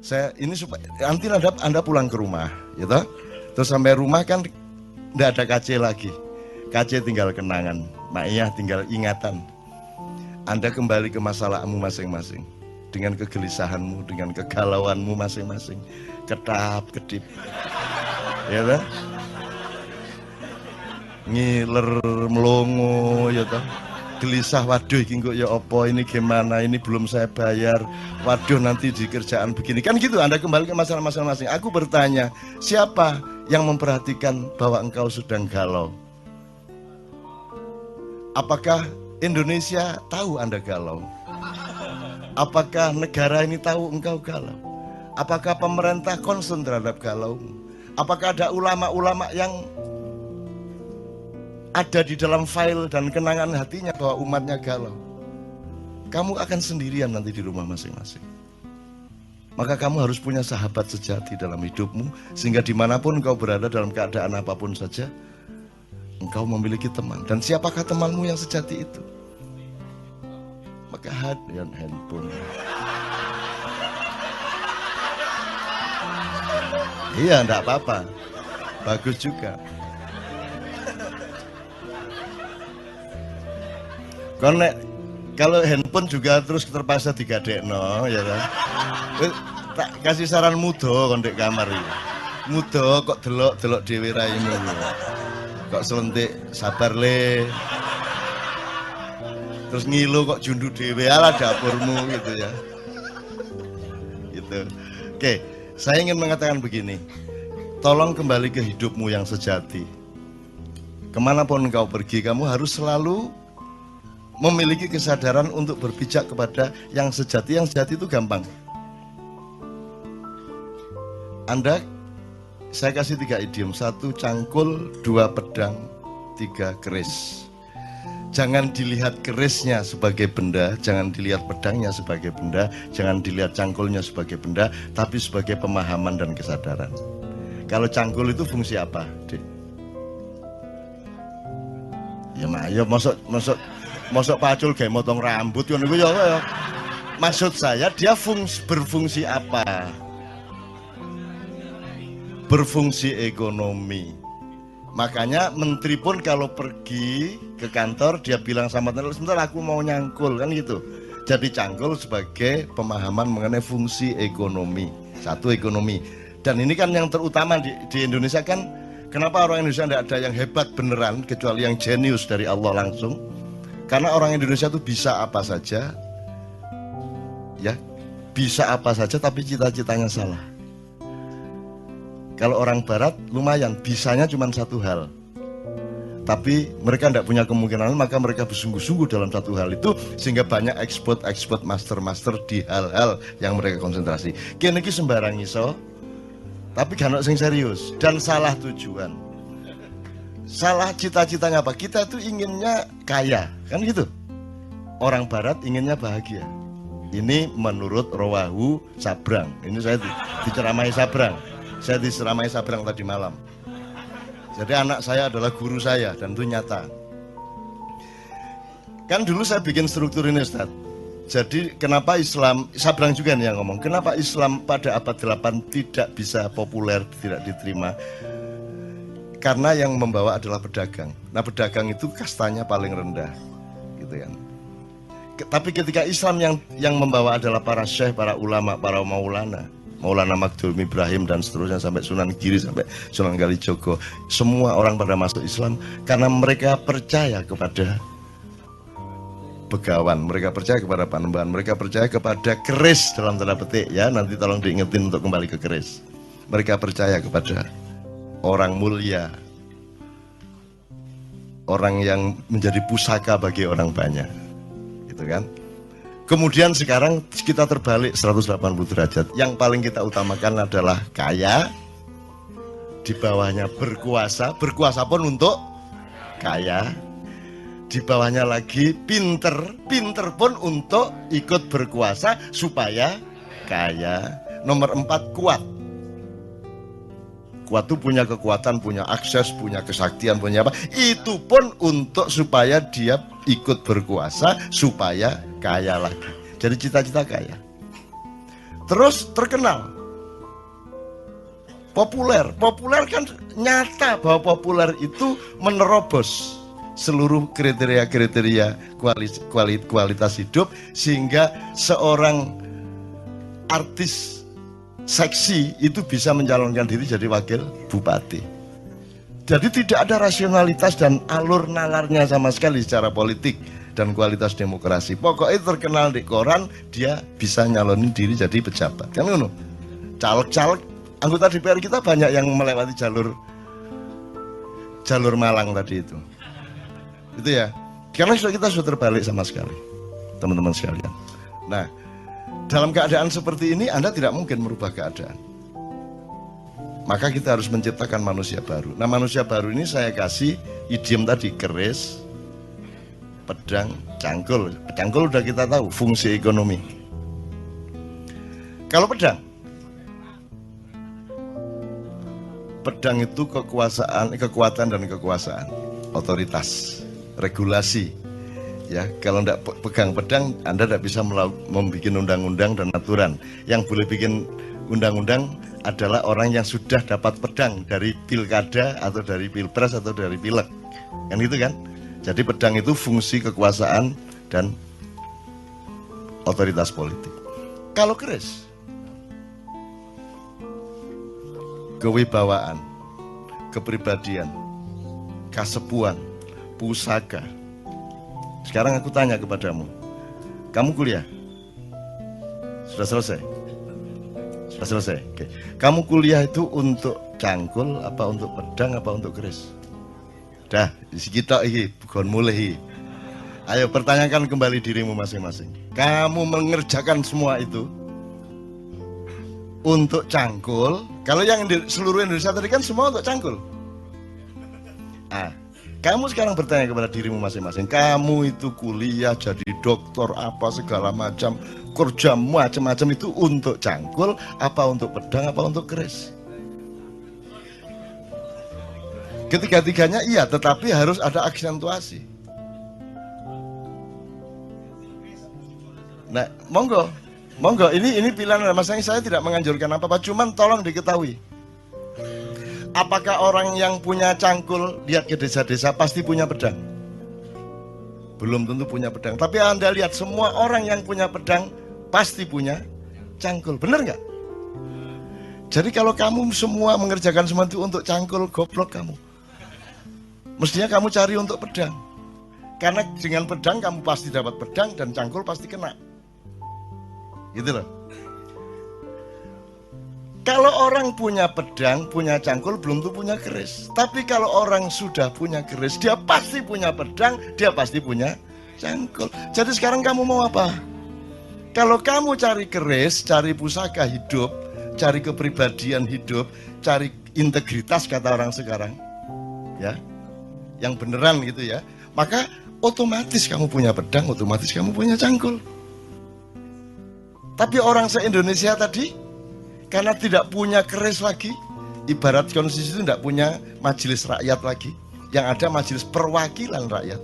Saya ini supaya nanti anda pulang ke rumah, gitu. Terus sampai rumah kan tidak ada KC lagi. KC tinggal kenangan, Maiyah tinggal ingatan. Anda kembali ke masalahmu masing-masing, dengan kegelisahanmu, dengan kegalauanmu masing-masing, kedap-kedip, ya kan? Ngiler melongo, ya toh. Gelisah, waduh iki kok ya apa, ini gimana, ini belum saya bayar, waduh nanti di kerjaan begini, kan gitu. Anda kembali ke masalah masing-masing. Aku bertanya, siapa yang memperhatikan bahwa engkau sedang galau? Apakah Indonesia tahu Anda galau? Apakah negara ini tahu engkau galau? Apakah pemerintah concern terhadap galaumu? Apakah ada ulama-ulama yang ada di dalam file dan kenangan hatinya bahwa umatnya galau? Kamu akan sendirian nanti di rumah masing-masing. Maka kamu harus punya sahabat sejati dalam hidupmu, sehingga dimanapun engkau berada dalam keadaan apapun saja, engkau memiliki teman. Dan siapakah temanmu yang sejati itu? Maka hadiah handphone. Iya, enggak apa-apa. Bagus juga. Kalau handphone juga terus terpaksa digadekno, ya kan? Tak kasih saran mudo kon ndek kamar iki. Mudo kok delok-delok dhewe raimu. Kok selentik sabar le. Terus ngilu kok jundu dhewe ala dapurmu gitu ya. Gitu. Oke, saya ingin mengatakan begini. Tolong kembali ke hidupmu yang sejati. Kemanapun engkau pergi, kamu harus selalu memiliki kesadaran untuk berpijak kepada yang sejati. Yang sejati itu gampang. Saya kasih 3 idiom. 1 cangkul, 2 pedang, 3 keris. Jangan dilihat kerisnya sebagai benda, jangan dilihat pedangnya sebagai benda, jangan dilihat cangkulnya sebagai benda, tapi sebagai pemahaman dan kesadaran. Kalau cangkul itu fungsi apa, Dik? Ya ayo masuk pacul kayak motong rambut kan itu ya. Maksud saya dia berfungsi apa? Berfungsi ekonomi. Makanya menteri pun kalau pergi ke kantor dia bilang sama tenan, sebentar aku mau nyangkul, kan gitu. Jadi cangkul sebagai pemahaman mengenai fungsi ekonomi. 1 ekonomi. Dan ini kan yang terutama di Indonesia kan. Kenapa orang Indonesia tidak ada yang hebat beneran kecuali yang jenius dari Allah langsung? Karena orang Indonesia itu bisa apa saja, ya, bisa apa saja, tapi cita-citanya salah. Kalau orang Barat lumayan, bisanya cuma 1 hal, tapi mereka tidak punya kemungkinan, maka mereka bersungguh-sungguh dalam 1 hal itu, sehingga banyak ekspor master di hal-hal yang mereka konsentrasi. Kini sembarang iso, tapi gak ada yang serius dan salah tujuan. Salah cita-citanya apa? Kita itu inginnya kaya, kan gitu. Orang Barat inginnya bahagia. Ini menurut Rawahu Sabrang. Ini saya diceramai Sabrang. Saya diceramai Sabrang tadi malam. Jadi anak saya adalah guru saya dan itu nyata. Kan dulu saya bikin struktur ini, Ustaz. Jadi kenapa Islam, Sabrang juga nih yang ngomong, kenapa Islam pada abad 8 tidak bisa populer, tidak diterima? Karena yang membawa adalah pedagang. Nah, pedagang itu kastanya paling rendah, gitu kan. Tapi ketika Islam yang membawa adalah para syekh, para ulama, para maulana, Maulana Magdum Ibrahim dan seterusnya sampai Sunan Giri, sampai Sunan Kalijogo, semua orang pada masuk Islam karena mereka percaya kepada begawan, mereka percaya kepada panembahan, mereka percaya kepada keris dalam tanda petik ya, nanti tolong diingetin untuk kembali ke keris. Mereka percaya kepada orang mulia, orang yang menjadi pusaka bagi orang banyak, gitu kan. Kemudian sekarang kita terbalik 180 derajat. Yang paling kita utamakan adalah kaya, di bawahnya berkuasa, berkuasa pun untuk kaya. Di bawahnya lagi pinter, pinter pun untuk ikut berkuasa supaya kaya. Nomor 4 kuat. Kuat itu punya kekuatan, punya akses, punya kesaktian, punya apa. Itu pun untuk supaya dia ikut berkuasa supaya kaya lagi. Jadi cita-cita kaya. Terus terkenal Populer kan nyata bahwa populer itu menerobos seluruh kriteria kualitas hidup, sehingga seorang artis seksi itu bisa mencalonkan diri jadi wakil bupati. Jadi tidak ada rasionalitas dan alur nalarnya sama sekali secara politik dan kualitas demokrasi. Pokoknya terkenal di koran, dia bisa nyalonin diri jadi pejabat. Kan ngono. Caleg-caleg anggota DPR kita banyak yang melewati jalur Malang tadi itu. Itu ya. Karena kita sudah terbalik sama sekali, teman-teman sekalian. Nah, dalam keadaan seperti ini Anda tidak mungkin merubah keadaan. Maka kita harus menciptakan manusia baru. Nah, manusia baru ini saya kasih idiom tadi, keris, pedang, cangkul. Cangkul udah kita tahu fungsi ekonomi. Kalau pedang itu kekuatan dan kekuasaan, otoritas, regulasi. Ya, kalau tidak pegang pedang, Anda tidak bisa membuat undang-undang dan aturan. Yang boleh bikin undang-undang adalah orang yang sudah dapat pedang dari pilkada atau dari pilpres atau dari pileg, kan gitu kan? Jadi pedang itu fungsi kekuasaan dan otoritas politik. Kalau keris, kewibawaan, kepribadian, kasepuan, pusaka. Sekarang aku tanya kepadamu, kamu kuliah? Sudah selesai? Sudah selesai? Oke. Kamu kuliah itu untuk cangkul, apa untuk pedang, apa untuk keris? Dah, isi kita ini, bukan mulai. Ayo pertanyakan kembali dirimu masing-masing. Kamu mengerjakan semua itu untuk cangkul. Kalau yang di seluruh Indonesia tadi kan semua untuk cangkul. Kamu sekarang bertanya kepada dirimu masing-masing. Kamu itu kuliah jadi dokter apa segala macam, kerja macam-macam itu untuk cangkul, apa untuk pedang, apa untuk keris? Ketiga-tiganya iya, tetapi harus ada aksentuasi. Nah, monggo, ini pilihan masing-masing. Saya tidak menganjurkan apa-apa, cuman tolong diketahui. Apakah orang yang punya cangkul lihat ke desa-desa pasti punya pedang? Belum tentu punya pedang. Tapi Anda lihat semua orang yang punya pedang pasti punya cangkul. Benar nggak? Jadi kalau kamu semua mengerjakan semua itu untuk cangkul, goblok kamu. Mestinya kamu cari untuk pedang. Karena dengan pedang kamu pasti dapat pedang dan cangkul pasti kena. Gitu loh. Kalau orang punya pedang, punya cangkul, belum tentu punya keris. Tapi kalau orang sudah punya keris, dia pasti punya pedang, dia pasti punya cangkul. Jadi sekarang kamu mau apa? Kalau kamu cari keris, cari pusaka hidup, cari kepribadian hidup, cari integritas kata orang sekarang, ya, yang beneran gitu ya, maka otomatis kamu punya pedang, otomatis kamu punya cangkul. Tapi orang se-Indonesia tadi, karena tidak punya keris lagi, ibarat konstitusi itu tidak punya majelis rakyat lagi, yang ada majelis perwakilan rakyat.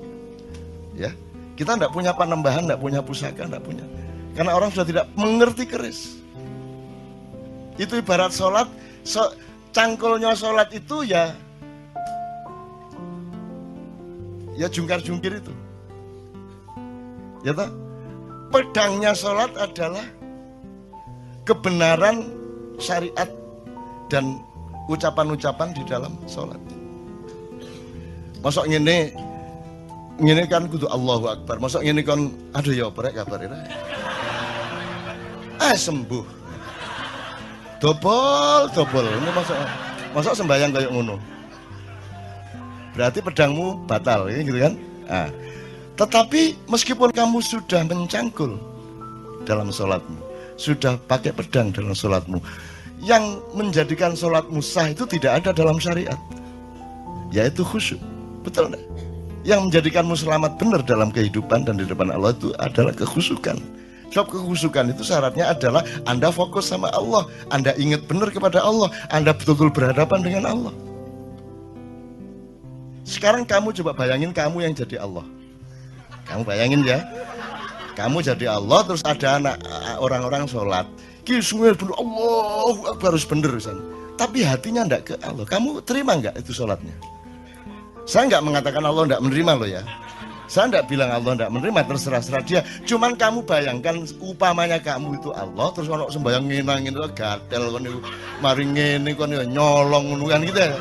Ya, kita tidak punya panembahan, tidak punya pusaka, tidak punya. Karena orang sudah tidak mengerti keris. Itu ibarat sholat, cangkulnya sholat itu ya jungkar-jungkir itu. Ya tak? Pedangnya sholat adalah kebenaran syariat dan ucapan-ucapan di dalam sholat. Masuk ngene kan kudu Allahu Akbar. Masuk ngene kan aduh ya oprek kabar ini. Sembuh. Dobol. Ini masuk sembahyang kayak ngono. Berarti pedangmu batal, ya gitu kan? Tetapi meskipun kamu sudah mencangkul dalam sholatmu, sudah pakai pedang dalam sholatmu, yang menjadikan sholatmu sah itu tidak ada dalam syariat, yaitu khusyuk. Betul enggak? Yang menjadikanmu selamat benar dalam kehidupan dan di depan Allah itu adalah kekhusyukan. Sebab kekhusyukan itu syaratnya adalah Anda fokus sama Allah, Anda ingat benar kepada Allah, Anda betul-betul berhadapan dengan Allah. Sekarang kamu coba bayangin kamu yang jadi Allah. Kamu bayangin ya, kamu jadi Allah, terus ada anak orang-orang sholat, semua bener, Allahu Akbar, harus bener, tapi hatinya enggak ke Allah. Kamu terima enggak itu sholatnya? Saya enggak mengatakan Allah enggak menerima loh ya. Saya enggak bilang Allah enggak menerima, terserah-serah dia. Cuman kamu bayangkan upamanya kamu itu Allah, terus ono sembahyang ngene-ngene gatel kon niku. Mari ngene kon nyolong ngono kan gitu ya.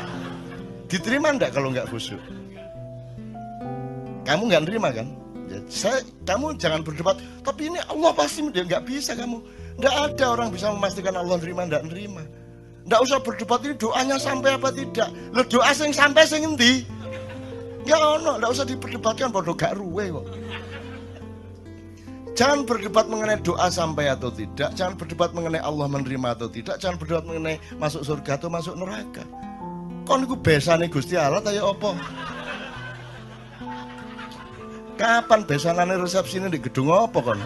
Diterima enggak kalau enggak khusyuk? Kamu enggak nerima kan? Ya, kamu jangan berdebat, tapi ini Allah pasti dia enggak bisa kamu. Enggak ada orang bisa memastikan Allah nerima enggak nerima. Enggak usah berdebat ini doanya sampai apa tidak. Lo doa sing sampai sing endi? Enggak ono, enggak usah diperdebatkan bodoh gak ruwe kok. Jangan berdebat mengenai doa sampai atau tidak, jangan berdebat mengenai Allah menerima atau tidak, jangan berdebat mengenai masuk surga atau masuk neraka. Kon niku besane Gusti Allah ta ya apa? Kapan besanane resepsine di gedung apa kon?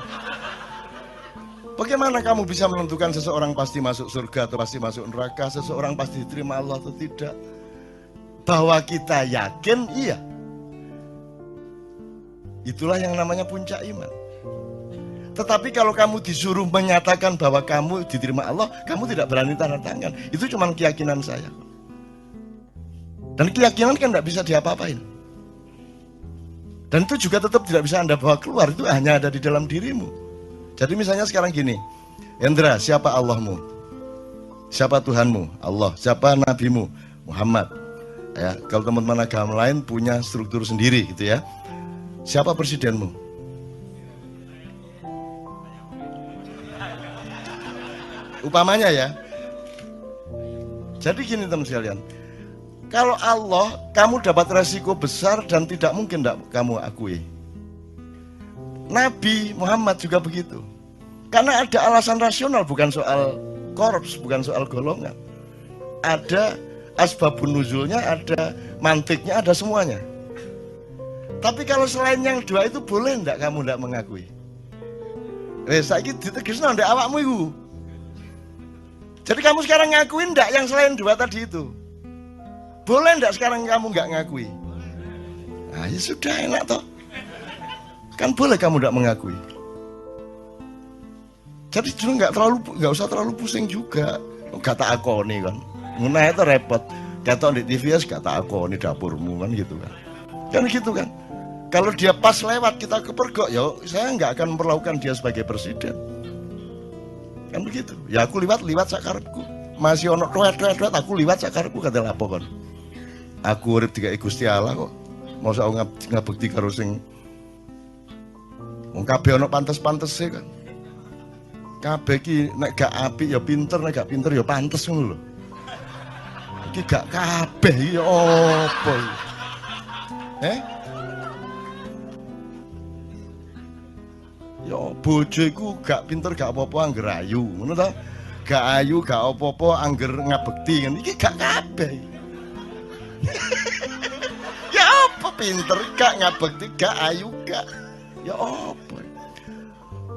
Bagaimana kamu bisa menentukan seseorang pasti masuk surga atau pasti masuk neraka, seseorang pasti diterima Allah atau tidak? Bahwa kita yakin, iya. Itulah yang namanya puncak iman. Tetapi kalau kamu disuruh menyatakan bahwa kamu diterima Allah, kamu tidak berani tanda tangan. Itu cuma keyakinan saya. Dan keyakinan kan tidak bisa diapa-apain. Dan itu juga tetap tidak bisa Anda bawa keluar, itu hanya ada di dalam dirimu. Jadi misalnya sekarang gini, Hendra, siapa Allahmu? Siapa Tuhanmu? Allah. Siapa Nabimu? Muhammad. Ya, kalau teman-teman agama lain punya struktur sendiri gitu ya. Siapa presidenmu? Upamanya ya. Jadi gini teman sekalian, kalau Allah, kamu dapat resiko besar dan tidak mungkin kamu akui. Nabi Muhammad juga begitu. Karena ada alasan rasional, bukan soal korps, bukan soal golongan. Ada asbabun nuzulnya, ada mantiknya, ada semuanya. Tapi kalau selain yang dua itu boleh enggak kamu enggak mengakui? Saiki ditegesno ndek awakmu iku. Jadi kamu sekarang ngakuin enggak yang selain dua tadi itu? Boleh enggak sekarang kamu enggak ngakui? Nah, ya sudah enak toh. Kan boleh kamu tidak mengakui. Jadi juga nggak usah terlalu pusing juga. Kata akoni kan, mengenai itu repot. Kata di TV ya kata akoni dapurmu kan gitu kan. Kan gitu kan. Kalau dia pas lewat kita kepergok, ya saya nggak akan memperlakukan dia sebagai presiden. Kan begitu. Ya aku liwat sakarepku. Masih ono tuet aku liwat sakarepku kata lapo kan. Aku urip dikai Gusti Allah kok. Masa aku ngabekti karo sing wong kabeh ono pantes-pantese kan. Kabeh iki nek gak apik ya pinter, nek gak pinter ya pantes ngono lho. Iki gak kabeh iki opo iki? Ya bojo iku gak pinter gak apa-apa angger ayu, ngono ta? Gak ayu gak apa-apa angger ngabekti kan. Iki gak kabeh. Ya apa pinter gak ngabekti gak ayu gak. Ya apa?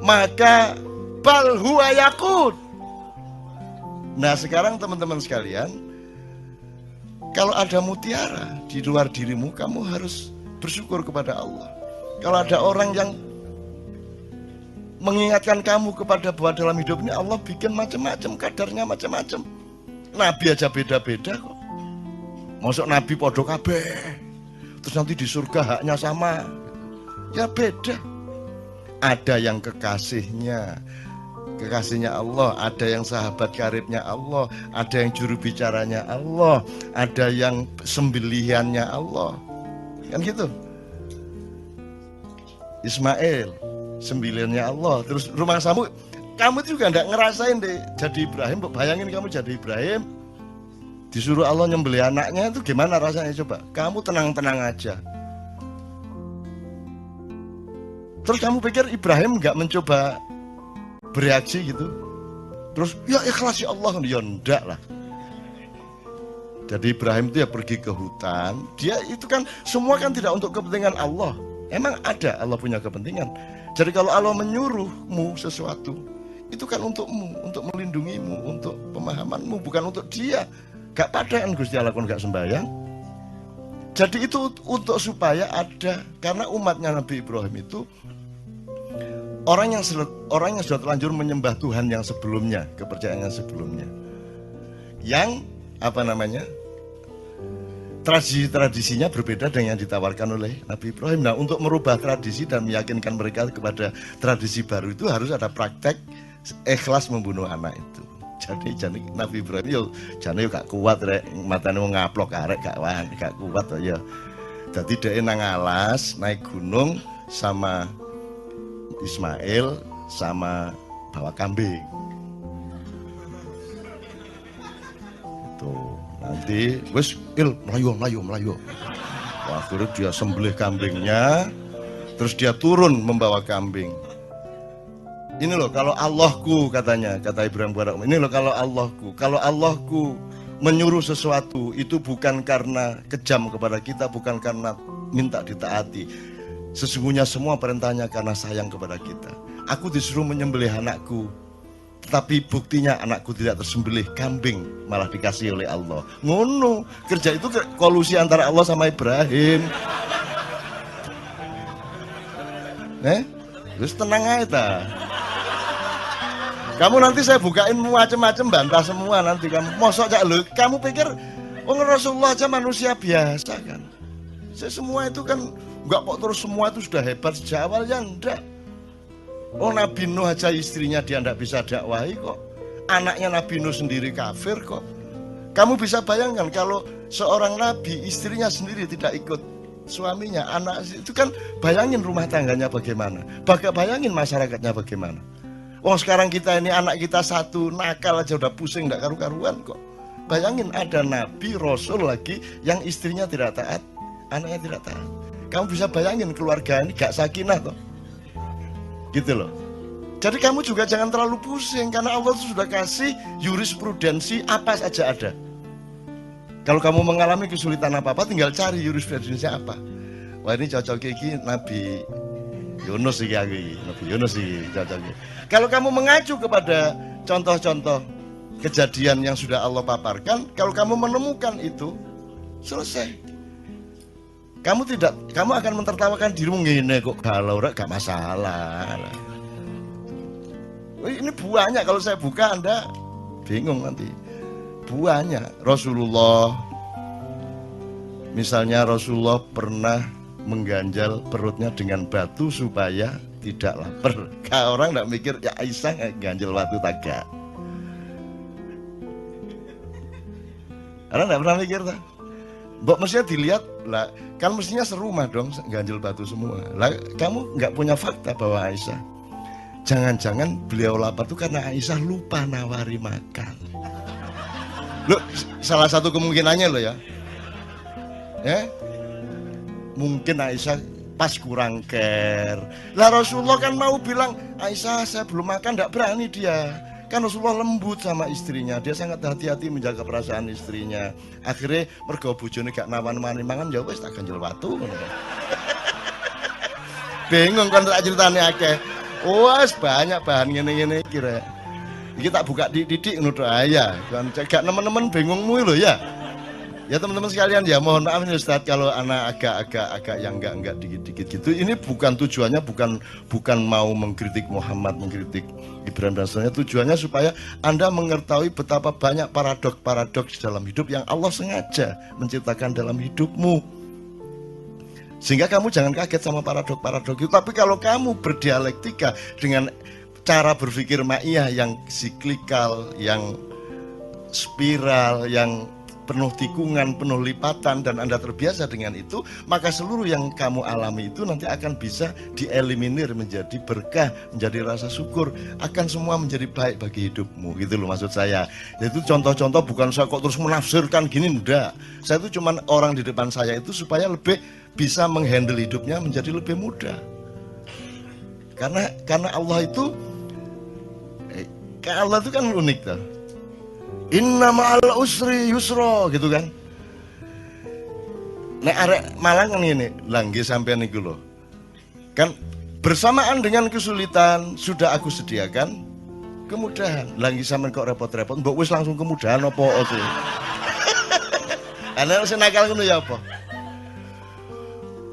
Maka bal huwa yakut. Nah sekarang teman-teman sekalian, kalau ada mutiara di luar dirimu, kamu harus bersyukur kepada Allah. Kalau ada orang yang mengingatkan kamu kepada bahwa dalam hidup ini Allah bikin macam-macam, kadarnya macam-macam. Nabi aja beda-beda kok. Masuk Nabi podo kabeh, terus nanti di surga haknya sama. Ya beda. Ada yang kekasihnya Allah, ada yang sahabat karibnya Allah, ada yang juru bicaranya Allah, ada yang sembelihannya Allah. Kan gitu. Ismail, sembelihannya Allah. Terus rumah kamu juga enggak ngerasain deh jadi Ibrahim. Bayangin kamu jadi Ibrahim, disuruh Allah nyembelih anaknya, itu gimana rasanya coba? Kamu tenang-tenang aja. Terus kamu pikir Ibrahim nggak mencoba bereaksi gitu? Terus ya ikhlas ya Allah, ya enggak lah. Jadi Ibrahim itu ya pergi ke hutan. Dia itu kan semua kan tidak untuk kepentingan Allah. Emang ada Allah punya kepentingan. Jadi kalau Allah menyuruhmu sesuatu, itu kan untukmu, untuk melindungimu, untuk pemahamanmu, bukan untuk dia. Gak padaan Gusti Allah kon gak sembahyang. Jadi itu untuk supaya ada, karena umatnya Nabi Ibrahim itu orang yang sudah terlanjur menyembah Tuhan yang sebelumnya, kepercayaan yang sebelumnya, yang apa namanya, tradisinya berbeda dengan yang ditawarkan oleh Nabi Ibrahim. Nah, untuk merubah tradisi dan meyakinkan mereka kepada tradisi baru itu harus ada praktek ikhlas membunuh anak itu. Jadi Nabi Ibrahim yo jane yo gak kuat rek, matane wong ngaplok arek gak kuat ya. Dadi dhek nang alas naik gunung sama Ismail sama bawa kambing. Tuh, nanti wis melayu. Wah, akhirnya dia sembelih kambingnya, terus dia turun membawa kambing. Ini loh kalau Allahku, katanya, kata Ibrahim kepada Umar, ini loh kalau Allahku menyuruh sesuatu itu bukan karena kejam kepada kita, bukan karena minta ditaati. Sesungguhnya semua perintahnya karena sayang kepada kita. Aku disuruh menyembelih anakku, tapi buktinya anakku tidak tersembelih, kambing malah dikasih oleh Allah. Ngono, kerja itu kolusi antara Allah sama Ibrahim. Terus tenang aja ta. Kamu nanti saya bukain macam-macam bantah semua nanti kamu. Mosok cak lu, kamu pikir Rasulullah aja manusia biasa kan? Semua itu kan enggak kok terus semua itu sudah hebat sejak awal ya enggak. Nabi Nuh aja istrinya dia enggak bisa dakwahi kok. Anaknya Nabi Nuh sendiri kafir kok. Kamu bisa bayangkan kalau seorang nabi istrinya sendiri tidak ikut suaminya, anak itu kan bayangin rumah tangganya bagaimana. Bayangin masyarakatnya bagaimana. Sekarang kita ini anak kita satu nakal aja udah pusing enggak karu-karuan kok. Bayangin ada nabi rasul lagi yang istrinya tidak taat, anaknya tidak taat. Kamu bisa bayangin keluarga ini gak sakinah toh. Gitu loh. Jadi kamu juga jangan terlalu pusing karena Allah itu sudah kasih jurisprudensi apa saja ada. Kalau kamu mengalami kesulitan apa-apa tinggal cari jurisprudensinya apa. Wah, ini cocok iki Nabi Yunus iki aku. Nabi Yunus iki cocok. Kalau kamu mengacu kepada contoh-contoh kejadian yang sudah Allah paparkan, kalau kamu menemukan itu selesai. Kamu akan mentertawakan dirimu ngene kok galau rek gak masalah. Ini buahnya kalau saya buka Anda bingung nanti. Buahnya Rasulullah, misalnya Rasulullah pernah mengganjal perutnya dengan batu supaya tidak lapar. Kalau orang tidak mikir ya Aisyah ganjal batu tagak. Orang tidak pernah mikir tak? Mbok mestinya dilihat lah, kan mestinya serumah dong ganjil batu semua. Lah kamu nggak punya fakta bahwa Aisyah, jangan-jangan beliau lapar itu karena Aisyah lupa nawari makan. Loh, salah satu kemungkinannya loh ya. Mungkin Aisyah pas kurang care. Lah Rasulullah kan mau bilang Aisyah saya belum makan, nggak berani dia. Kan Rasulullah lembut sama istrinya, dia sangat hati-hati menjaga perasaan istrinya. Akhirnya mergo bojone gak nawan-nawani mangan ya wis tak ganjel watu. Bingung kan tak ceritane akeh. Wes banyak bahan ngene-ngene kira. Iki tak buka didik ngono tok ya. Kan gak nemen-nemen bingungmu lho ya. Ya teman-teman sekalian ya mohon maaf nih Ustaz kalau anak agak yang enggak dikit-dikit gitu. Ini bukan tujuannya bukan mau mengkritik Muhammad, mengkritik Ibrahim dan sebagainya. Tujuannya supaya Anda mengetahui betapa banyak paradoks dalam hidup yang Allah sengaja menciptakan dalam hidupmu. Sehingga kamu jangan kaget sama paradoks itu. Tapi kalau kamu berdialektika dengan cara berpikir ma'iyah yang siklikal, yang spiral, yang penuh tikungan, penuh lipatan, dan Anda terbiasa dengan itu, maka seluruh yang kamu alami itu nanti akan bisa dieliminir menjadi berkah, menjadi rasa syukur, akan semua menjadi baik bagi hidupmu. Gitu loh maksud saya. Itu contoh-contoh bukan saya kok terus menafsirkan gini, enggak. Saya itu cuman orang di depan saya itu supaya lebih bisa menghandle hidupnya menjadi lebih mudah. Karena Allah itu kan unik tuh. Inna ma'al usri yusra gitu kan. Nek arek Malang kan ngene, langge sampean niku lho. Kan bersamaan dengan kesulitan sudah aku sediakan kemudahan. Langge sampean kok repot-repot, mbok wis langsung kemudahan apa sih? Ana wis nakal ngono ya apa?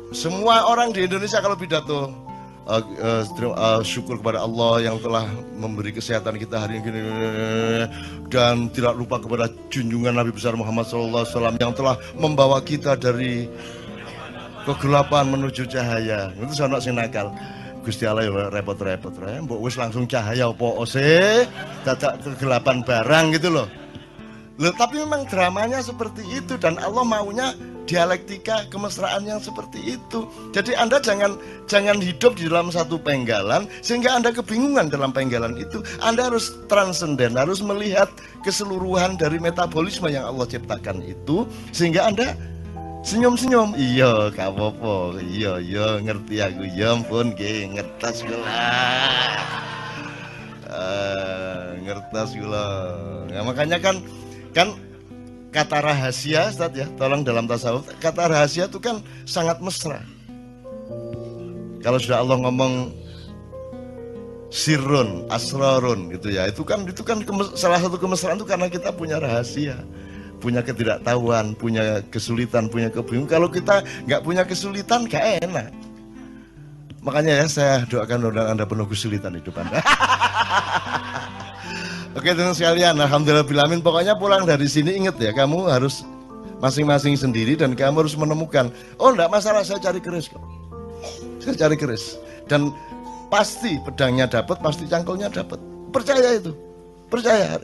Semua orang di Indonesia kalau pidato syukur kepada Allah yang telah memberi kesehatan kita hari ini, dan tidak lupa kepada junjungan Nabi besar Muhammad SAW yang telah membawa kita dari kegelapan menuju cahaya. Itu sono sing nakal. Gusti Allah ya repot-repot mbok wis langsung cahaya opo sih, dadak kegelapan barang gitu loh. Loh, tapi memang dramanya seperti itu dan Allah maunya dialektika kemesraan yang seperti itu. Jadi Anda jangan hidup di dalam satu penggalan sehingga Anda kebingungan dalam penggalan itu. Anda harus transenden, harus melihat keseluruhan dari metabolisme yang Allah ciptakan itu sehingga Anda senyum-senyum. Iya, gak apa-apa. Iya, ngerti aku. Ya ampun, nggih, ngertas kula. Ngertas kula. Nah, makanya kan kata rahasia, Ustaz ya, tolong dalam tasawuf, kata rahasia itu kan sangat mesra. Kalau sudah Allah ngomong sirrun, asrarun gitu ya, itu kan salah satu kemesraan itu karena kita punya rahasia, punya ketidaktahuan, punya kesulitan, punya kebingungan. Kalau kita nggak punya kesulitan, gak enak. Makanya ya saya doakan Anda penuh kesulitan hidup Anda. Oke teman sekalian, alhamdulillah bilamin. Pokoknya pulang dari sini ingat ya, kamu harus masing-masing sendiri dan kamu harus menemukan. Oh enggak masalah, saya cari keris kok. Saya cari keris dan pasti pedangnya dapat, pasti cangkulnya dapat. Percaya itu, percaya.